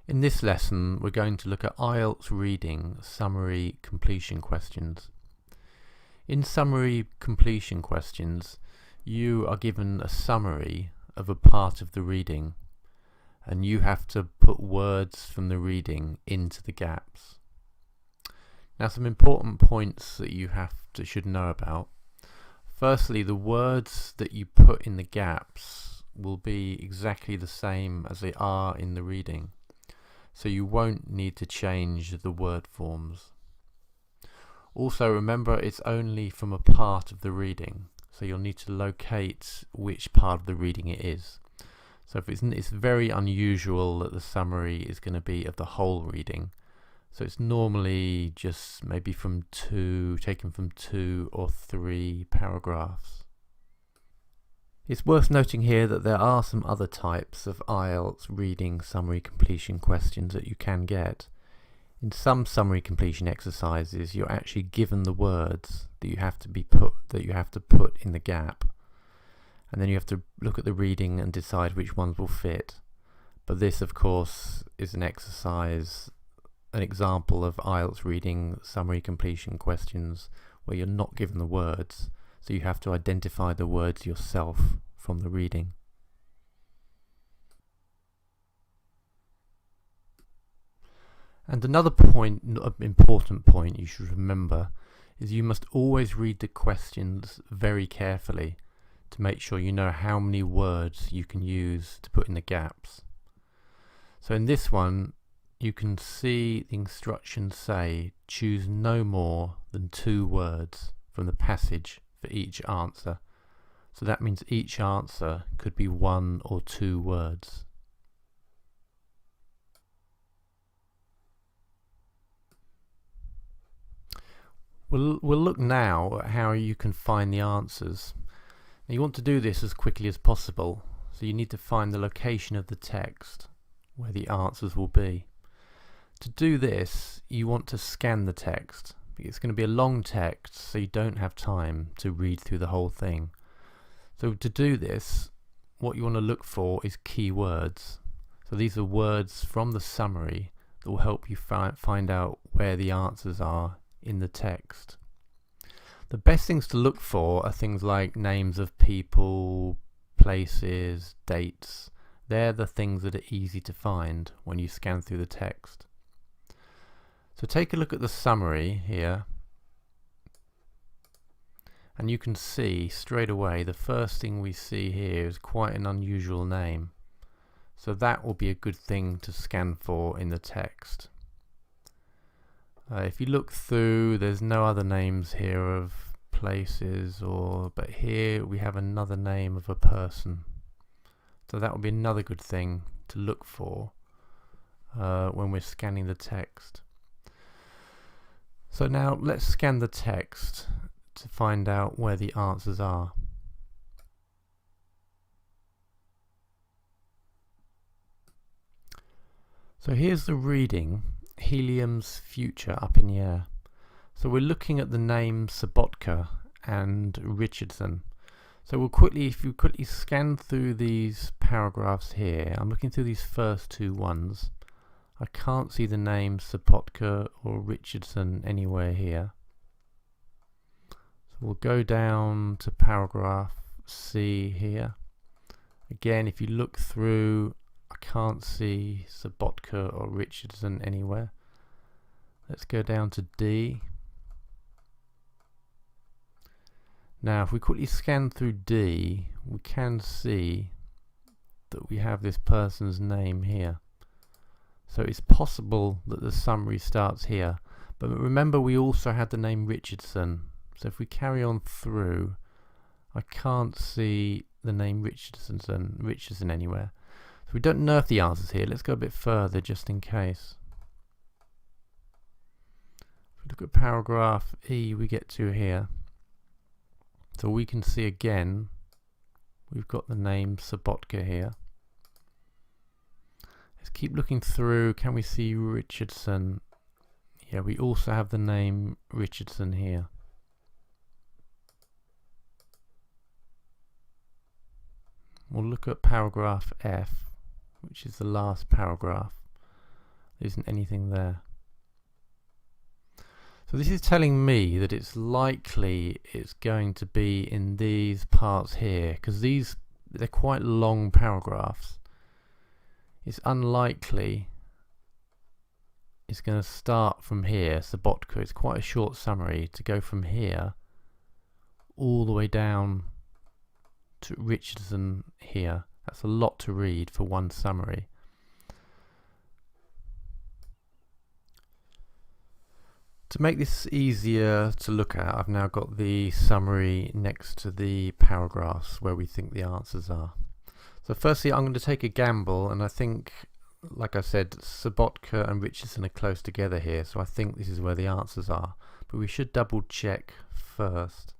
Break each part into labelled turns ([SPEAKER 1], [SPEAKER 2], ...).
[SPEAKER 1] In this lesson, we're going to look at Ielts reading summary completion questions. In summary completion questions, you are given a summary of a part of the reading, and you have to put words from the reading into the gaps. Now, some important points that you should know about. Firstly, the words that you put in the gaps will be exactly the same as they are in the reading, so you won't need to change the word forms. Also, remember, it's only from a part of the reading, so you'll need to locate which part of the reading it is. So if it's very unusual that the summary is going to be of the whole reading, so it's normally just maybe taken from 2 or 3 paragraphs. It's worth noting here that there are some other types of Ielts reading summary completion questions that you can get. In some summary completion exercises, you're actually given the words that you have to put in the gap, and then you have to look at the reading and decide which ones will fit. But this, of course, is an example of Ielts reading summary completion questions where you're not given the words, so you have to identify the words yourself from the reading. And another important point you should remember is you must always read the questions very carefully to make sure you know how many words you can use to put in the gaps. So in this one, you can see the instructions say choose no more than 2 words from the passage for each answer. So that means each answer could be 1 or 2 words. We'll look now at how you can find the answers. Now, you want to do this as quickly as possible, so you need to find the location of the text where the answers will be. To do this, you want to scan the text. It's going to be a long text, so you don't have time to read through the whole thing. So to do this, what you want to look for is keywords. So these are words from the summary that will help you find out where the answers are in the text. The best things to look for are things like names of people, places, dates. They're the things that are easy to find when you scan through the text. So take a look at the summary here, and you can see straight away the first thing we see here is quite an unusual name. So that will be a good thing to scan for in the text. If you look through, there's no other names here of places, but here we have another name of a person. So that will be another good thing to look for when we're scanning the text. So now let's scan the text to find out where the answers are. So here's the reading, helium's future up in the air. So we're looking at the names Sobotka and Richardson. So if you quickly scan through these paragraphs here, I'm looking through these first 2 ones. I can't see the names Sobotka or Richardson anywhere here. So we'll go down to paragraph C here. Again, if you look through, I can't see Sobotka or Richardson anywhere. Let's go down to D. Now, if we quickly scan through D, we can see that we have this person's name here. So it's possible that the summary starts here. But remember, we also had the name Richardson. So if we carry on through, I can't see the name Richardson anywhere. So we don't know if the answer's here. Let's go a bit further just in case. If we look at paragraph E we get to here. So we can see again, we've got the name Sobotka here. Let's keep looking through. Can we see Richardson? Yeah, we also have the name Richardson here. We'll look at paragraph F, which is the last paragraph. There isn't anything there. So this is telling me that it's likely it's going to be in these parts here, because they're quite long paragraphs. It's unlikely it's going to start from here, Sobotka. It's quite a short summary to go from here all the way down to Richardson here. That's a lot to read for one summary. To make this easier to look at, I've now got the summary next to the paragraphs where we think the answers are. So firstly, I'm going to take a gamble, and I think, like I said, Sobotka and Richardson are close together here, so I think this is where the answers are. But we should double check first.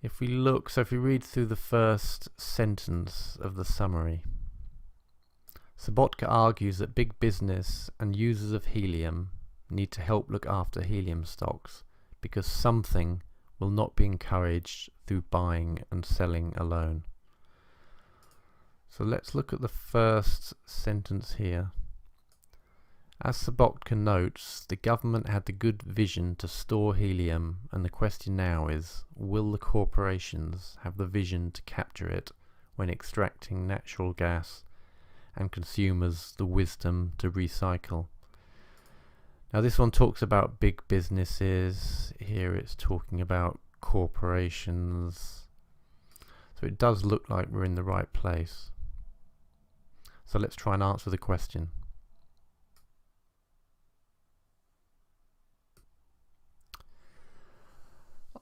[SPEAKER 1] If we look, so if we read through the first sentence of the summary, Sobotka argues that big business and users of helium need to help look after helium stocks because something will not be encouraged through buying and selling alone. So let's look at the first sentence here. As Sobotka notes, the government had the good vision to store helium, and the question now is, will the corporations have the vision to capture it when extracting natural gas, and consumers the wisdom to recycle? Now this one talks about big businesses, here it's talking about corporations, so it does look like we're in the right place. So let's try and answer the question.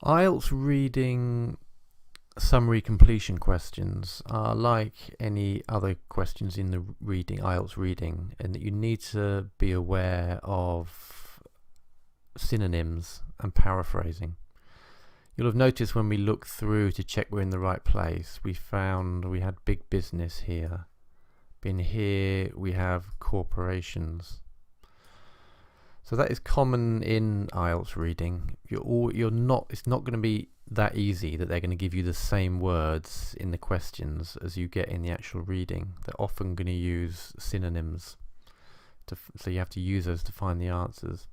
[SPEAKER 1] Ielts reading summary completion questions are like any other questions in the Ielts reading, in that you need to be aware of synonyms and paraphrasing. You'll have noticed when we look through to check we're in the right place, we found we had big business here. In here we have corporations. So that is common in Ielts reading. It's not going to be that easy that they're going to give you the same words in the questions as you get in the actual reading. They're often going to use synonyms, so you have to use those to find the answers.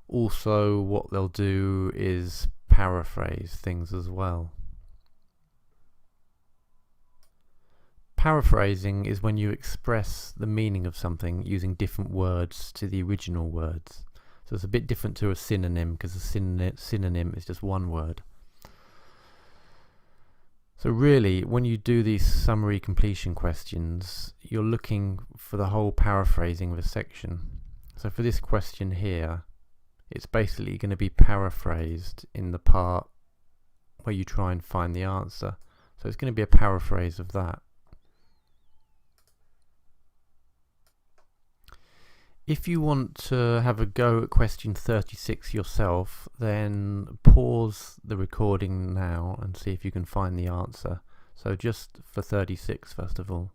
[SPEAKER 1] Also, what they'll do is paraphrase things as well. Paraphrasing is when you express the meaning of something using different words to the original words. So it's a bit different to a synonym, because a synonym is just one word. So really, when you do these summary completion questions, you're looking for the whole paraphrasing of a section. So for this question here, it's basically going to be paraphrased in the part where you try and find the answer. So it's going to be a paraphrase of that. If you want to have a go at question 36 yourself, then pause the recording now and see if you can find the answer. So just for 36 first of all.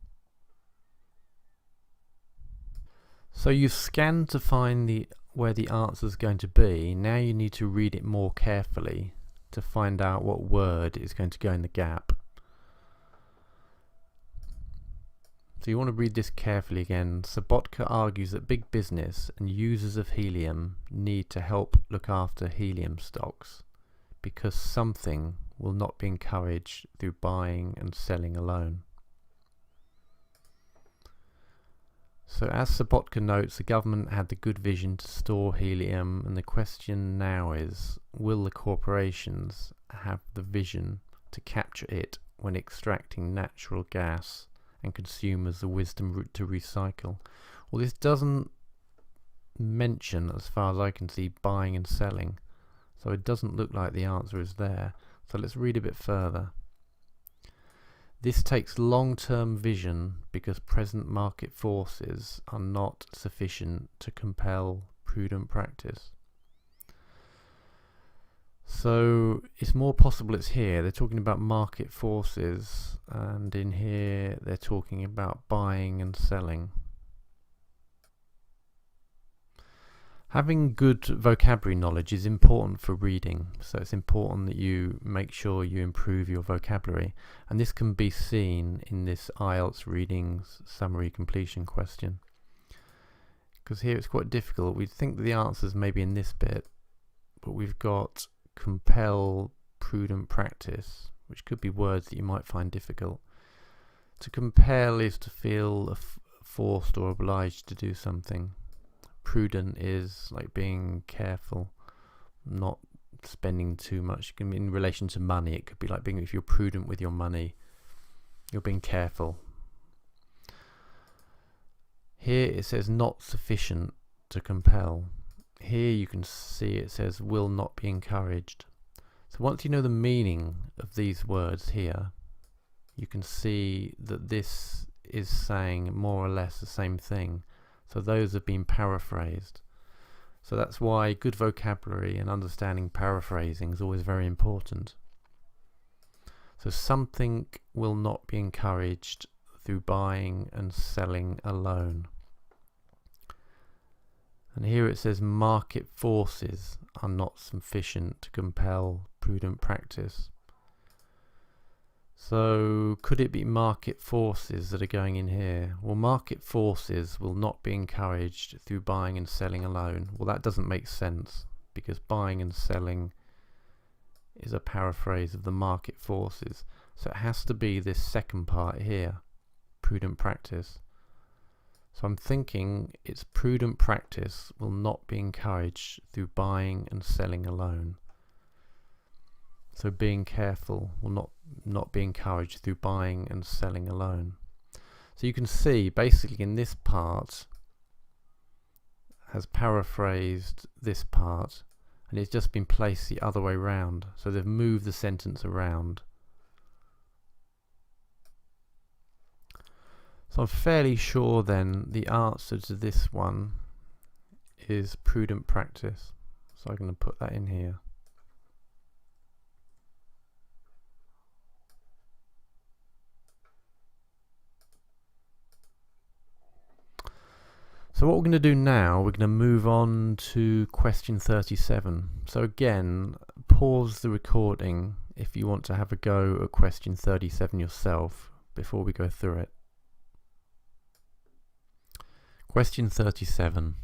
[SPEAKER 1] So you've scanned to find where the answer is going to be. Now you need to read it more carefully to find out what word is going to go in the gap. So you want to read this carefully again. Sobotka argues that big business and users of helium need to help look after helium stocks because something will not be encouraged through buying and selling alone. So as Sobotka notes, the government had the good vision to store helium, and the question now is, will the corporations have the vision to capture it when extracting natural gas and consumers the wisdom to recycle? Well, this doesn't mention, as far as I can see, buying and selling, so it doesn't look like the answer is there. So let's read a bit further. This takes long-term vision because present market forces are not sufficient to compel prudent practice. So it's more possible it's here. They're talking about market forces, and in here they're talking about buying and selling. Having good vocabulary knowledge is important for reading, so it's important that you make sure you improve your vocabulary, and this can be seen in this Ielts readings summary completion question. because here it's quite difficult. We'd think that the answer's maybe in this bit, but we've got compel, prudent practice, which could be words that you might find difficult. To compel is to feel forced or obliged to do something. Prudent is like being careful, not spending too much. In relation to money, it could be like if you're prudent with your money, you're being careful. Here it says not sufficient to compel. Here you can see it says will not be encouraged. So once you know the meaning of these words here, you can see that this is saying more or less the same thing. So those have been paraphrased. So that's why good vocabulary and understanding paraphrasing is always very important. So something will not be encouraged through buying and selling alone. And here it says market forces are not sufficient to compel prudent practice. So could it be market forces that are going in here? Well, market forces will not be encouraged through buying and selling alone. Well, that doesn't make sense, because buying and selling is a paraphrase of the market forces. So it has to be this second part here, prudent practice. So I'm thinking it's prudent practice will not be encouraged through buying and selling alone. So being careful will not be encouraged through buying and selling alone. So you can see basically in this part has paraphrased this part, and it's just been placed the other way round. So they've moved the sentence around. So I'm fairly sure then the answer to this one is prudent practice. So I'm going to put that in here. So what we're going to do now, we're going to move on to question 37. So again, pause the recording if you want to have a go at question 37 yourself before we go through it. Question 37.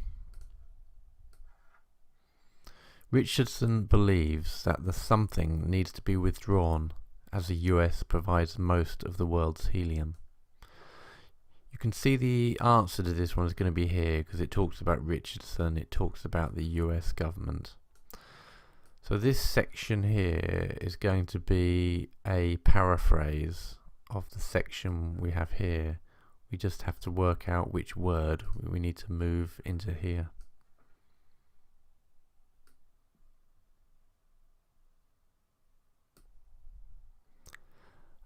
[SPEAKER 1] Richardson believes that the something needs to be withdrawn as the US provides most of the world's helium. You can see the answer to this one is going to be here because it talks about Richardson, it talks about the US government. So this section here is going to be a paraphrase of the section we have here. We just have to work out which word we need to move into here.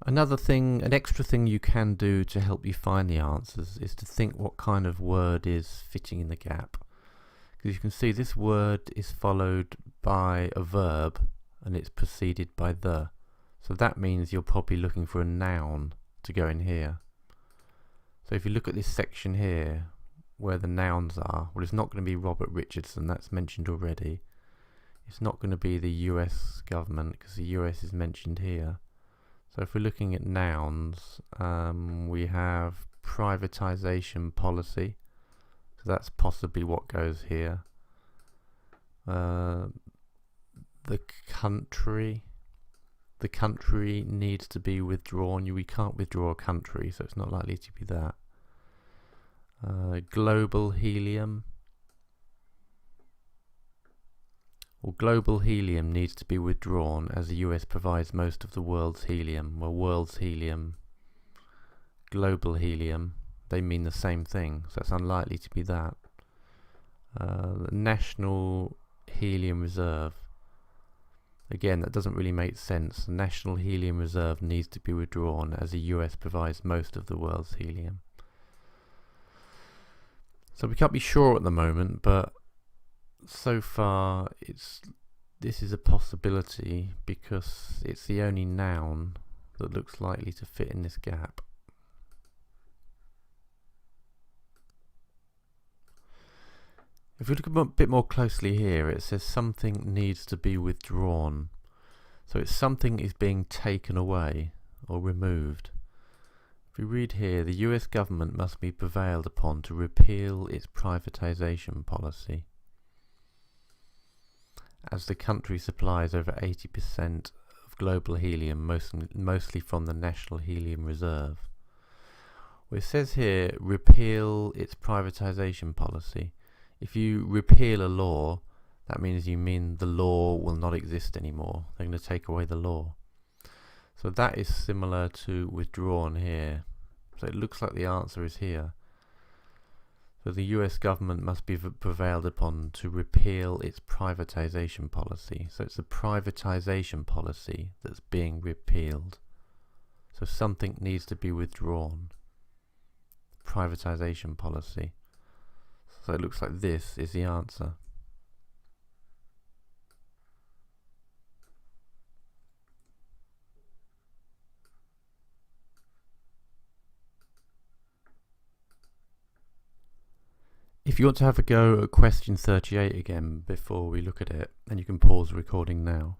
[SPEAKER 1] Another thing, an extra thing you can do to help you find the answers is to think what kind of word is fitting in the gap. Because you can see this word is followed by a verb and it's preceded by the. So that means you're probably looking for a noun to go in here. So if you look at this section here where the nouns are, well, it's not going to be Robert Richardson, that's mentioned already. It's not going to be the US government because the US is mentioned here. So if we're looking at nouns, we have privatization policy. So that's possibly what goes here. The country needs to be withdrawn. We can't withdraw a country, so it's not likely to be that. Global helium. Well, global helium needs to be withdrawn as the US provides most of the world's helium. Well, world's helium, global helium, they mean the same thing, so it's unlikely to be that. The National Helium Reserve. Again, that doesn't really make sense. The National Helium Reserve needs to be withdrawn as the US provides most of the world's helium. So we can't be sure at the moment, but so far this is a possibility because it's the only noun that looks likely to fit in this gap. If we look a bit more closely here, it says something needs to be withdrawn. So it's something is being taken away or removed. If we read here, the US government must be prevailed upon to repeal its privatization policy, as the country supplies over 80% of global helium, mostly from the National Helium Reserve. Well, it says here, repeal its privatization policy. If you repeal a law, that means you mean the law will not exist anymore. They're going to take away the law. So that is similar to withdrawn here. So it looks like the answer is here. So the US government must be prevailed upon to repeal its privatization policy. So it's the privatization policy that's being repealed. So something needs to be withdrawn. Privatization policy. So it looks like this is the answer. If you want to have a go at question 38 again before we look at it, then you can pause the recording now.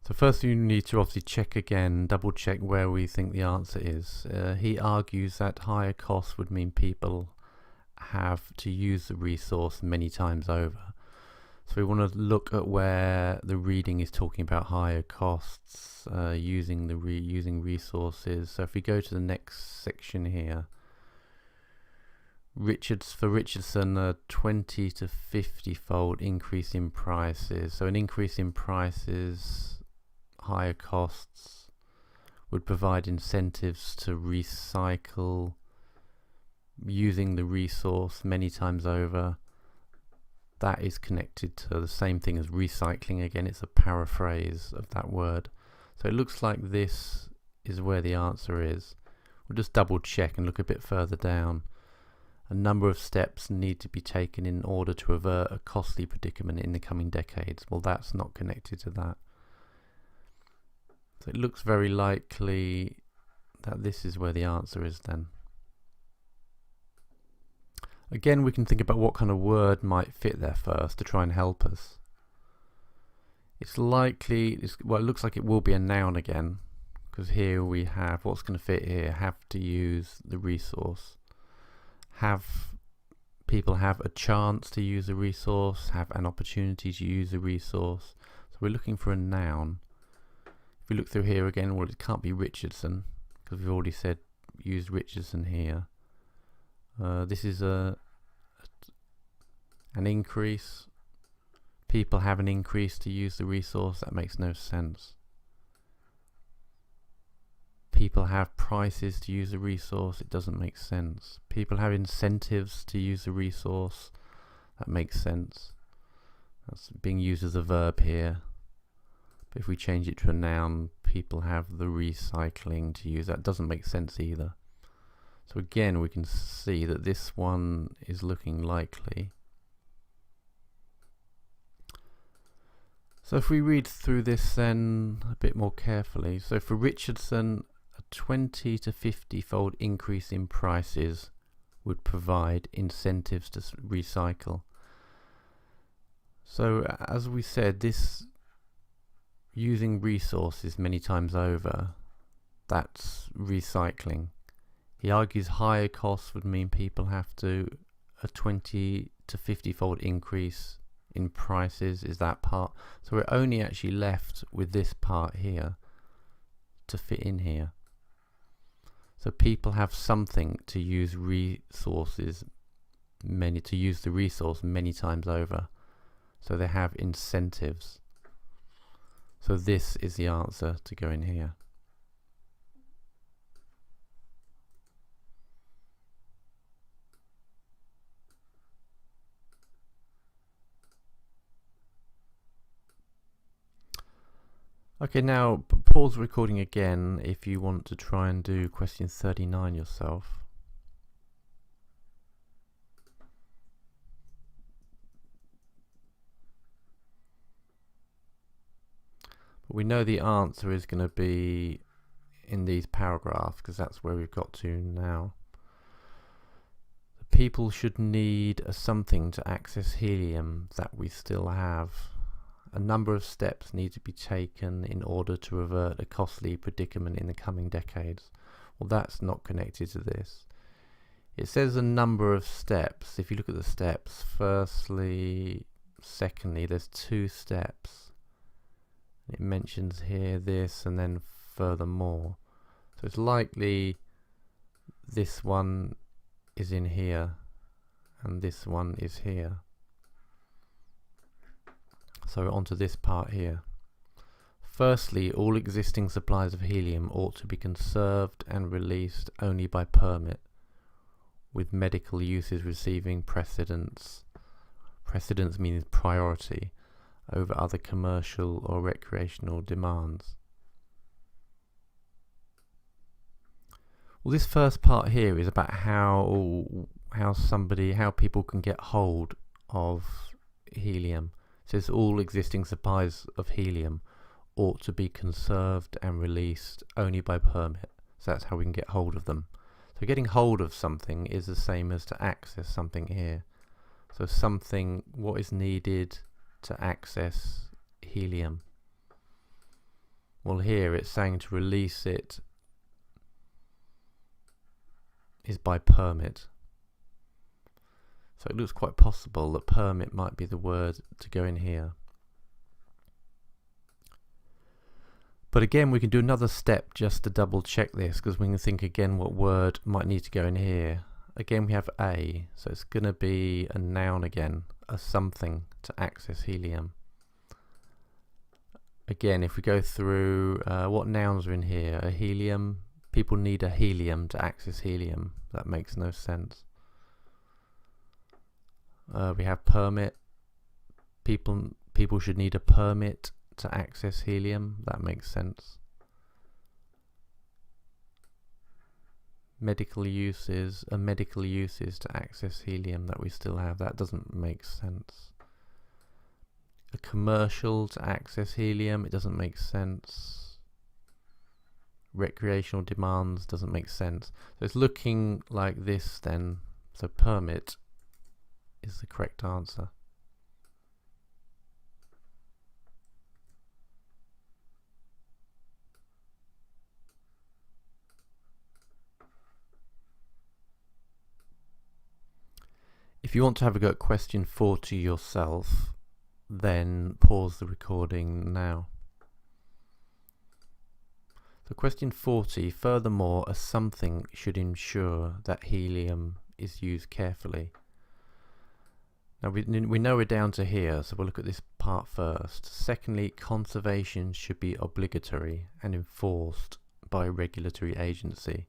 [SPEAKER 1] So first you need to obviously check again, double check where we think the answer is. He argues that higher costs would mean people have to use the resource many times over. So we want to look at where the reading is talking about higher costs, using resources. So if we go to the next section here, for Richardson, a 20 to 50-fold increase in prices. So an increase in prices, higher costs, would provide incentives to recycle, using the resource many times over. That is connected to the same thing as recycling. Again, it's a paraphrase of that word. So it looks like this is where the answer is. We'll just double check and look a bit further down. A number of steps need to be taken in order to avert a costly predicament in the coming decades. Well, that's not connected to that. So it looks very likely that this is where the answer is then. Again, we can think about what kind of word might fit there first to try and help us. It's likely, well, it looks like it will be a noun again, because here we have, what's going to fit here? Have to use the resource. People have a chance to use a resource, have an opportunity to use a resource. So we're looking for a noun. If we look through here again, well, it can't be Richardson, because we've already said use Richardson here. This is an increase. People have an increase to use the resource. That makes no sense. People have prices to use the resource. It doesn't make sense. People have incentives to use the resource. That makes sense. That's being used as a verb here. But if we change it to a noun, people have the recycling to use. That doesn't make sense either. So again, we can see that this one is looking likely. So if we read through this then a bit more carefully. So for Richardson, a 20 to 50-fold increase in prices would provide incentives to recycle. So as we said, this using resources many times over, that's recycling. He argues higher costs would mean people have to, a 20 to 50-fold increase in prices is that part. So we're only actually left with this part here to fit in here. So people have something to use resources, to use the resource many times over. So they have incentives. So this is the answer to go in here. Okay, now pause the recording again if you want to try and do question 39 yourself. But we know the answer is going to be in these paragraphs because that's where we've got to now. The people should need something to access helium that we still have a number of steps need to be taken in order to avert a costly predicament in the coming decades. Well, that's not connected to this. It says a number of steps. If you look at the steps, firstly, secondly, there's 2 steps. It mentions here this and then furthermore. So it's likely this one is in here and this one is here. So onto this part here. Firstly, all existing supplies of helium ought to be conserved and released only by permit, with medical uses receiving precedence. Precedence means priority over other commercial or recreational demands. Well, this first part here is about how people can get hold of helium. It says all existing supplies of helium ought to be conserved and released only by permit. So that's how we can get hold of them. So getting hold of something is the same as to access something here. So something, what is needed to access helium? Well, here it's saying to release it is by permit. So it looks quite possible that permit might be the word to go in here. But again, we can do another step just to double check this, because we can think again what word might need to go in here. Again, we have a, so it's going to be a noun again, a something to access helium. Again, if we go through what nouns are in here, a helium, people need a helium to access helium. That makes no sense. We have permit, people should need a permit to access helium. That makes sense. Medical uses to access helium that we still have. That doesn't make sense. A commercial to access helium. It doesn't make sense. Recreational demands doesn't make sense. So it's looking like this then. So permit is the correct answer. If you want to have a go at question 40 yourself, then pause the recording now. So question 40, furthermore, a something should ensure that helium is used carefully. Now we know we're down to here, so we'll look at this part first. Secondly, conservation should be obligatory and enforced by a regulatory agency.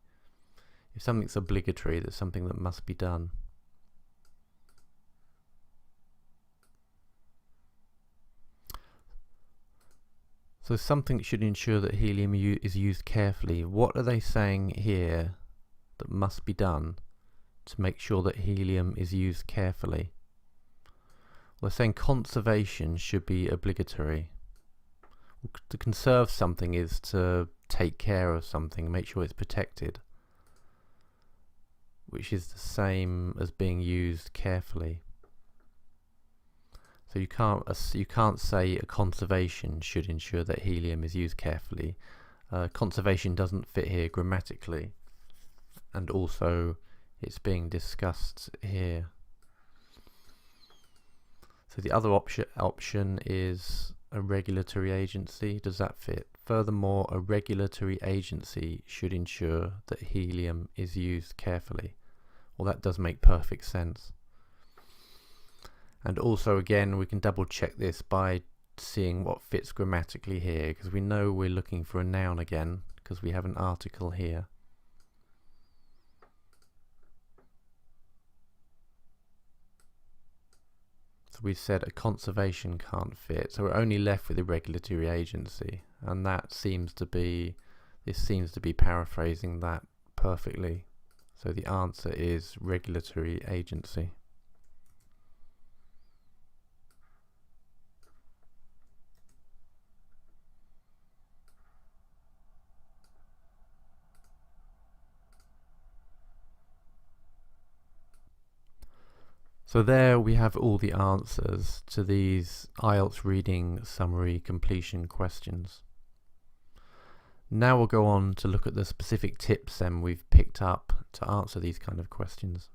[SPEAKER 1] If something's obligatory, that's something that must be done. So something should ensure that helium is used carefully. What are they saying here that must be done to make sure that helium is used carefully? Well, they're saying conservation should be obligatory. To conserve something is to take care of something, make sure it's protected, which is the same as being used carefully. So you can't say a conservation should ensure that helium is used carefully. Conservation doesn't fit here grammatically, and also it's being discussed here. So the other option is a regulatory agency. Does that fit? Furthermore, a regulatory agency should ensure that helium is used carefully. Well, that does make perfect sense. And also, again, we can double check this by seeing what fits grammatically here, because we know we're looking for a noun again, because we have an article here. So we said a conservation can't fit, so we're only left with a regulatory agency, and that seems to be paraphrasing that perfectly. So the answer is regulatory agency. So there we have all the answers to these IELTS reading summary completion questions. Now we'll go on to look at the specific tips then we've picked up to answer these kind of questions.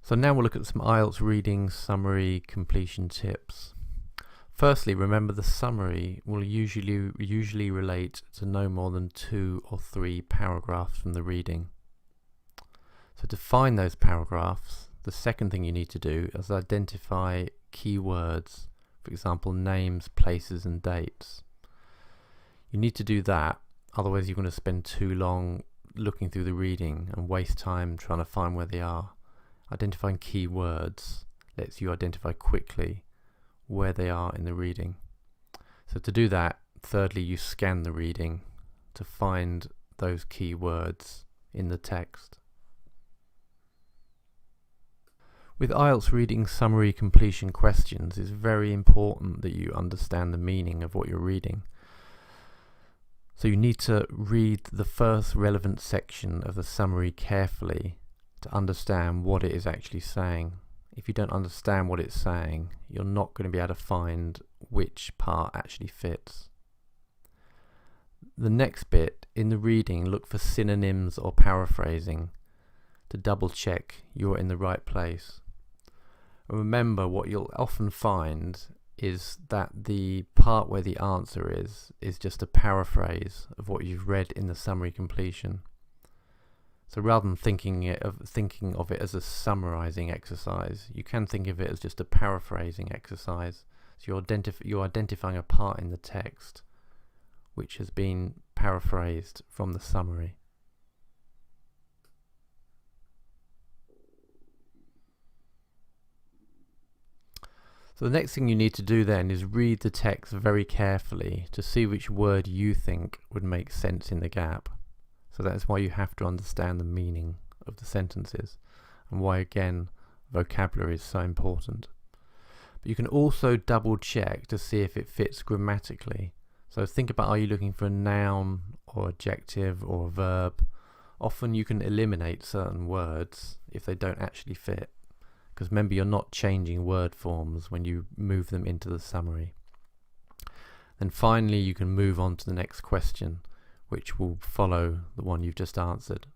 [SPEAKER 1] So now we'll look at some IELTS reading summary completion tips. Firstly, remember the summary will usually relate to no more than 2 or 3 paragraphs from the reading. So to find those paragraphs, the second thing you need to do is identify key words, for example, names, places and dates. You need to do that, otherwise you're going to spend too long looking through the reading and waste time trying to find where they are. Identifying key words lets you identify quickly where they are in the reading. So to do that, thirdly, you scan the reading to find those key words in the text. With IELTS reading summary completion questions, it's very important that you understand the meaning of what you're reading. So you need to read the first relevant section of the summary carefully to understand what it is actually saying. If you don't understand what it's saying, you're not going to be able to find which part actually fits. The next bit, in the reading, look for synonyms or paraphrasing to double check you're in the right place. And remember, what you'll often find is that the part where the answer is just a paraphrase of what you've read in the summary completion. So rather than thinking of it as a summarizing exercise, you can think of it as just a paraphrasing exercise. So you're identifying a part in the text which has been paraphrased from the summary. So the next thing you need to do then is read the text very carefully to see which word you think would make sense in the gap. So that's why you have to understand the meaning of the sentences and why, again, vocabulary is so important. But you can also double check to see if it fits grammatically. So think about, are you looking for a noun or adjective or a verb? Often you can eliminate certain words if they don't actually fit, because remember, you're not changing word forms when you move them into the summary. Then finally you can move on to the next question, which will follow the one you've just answered.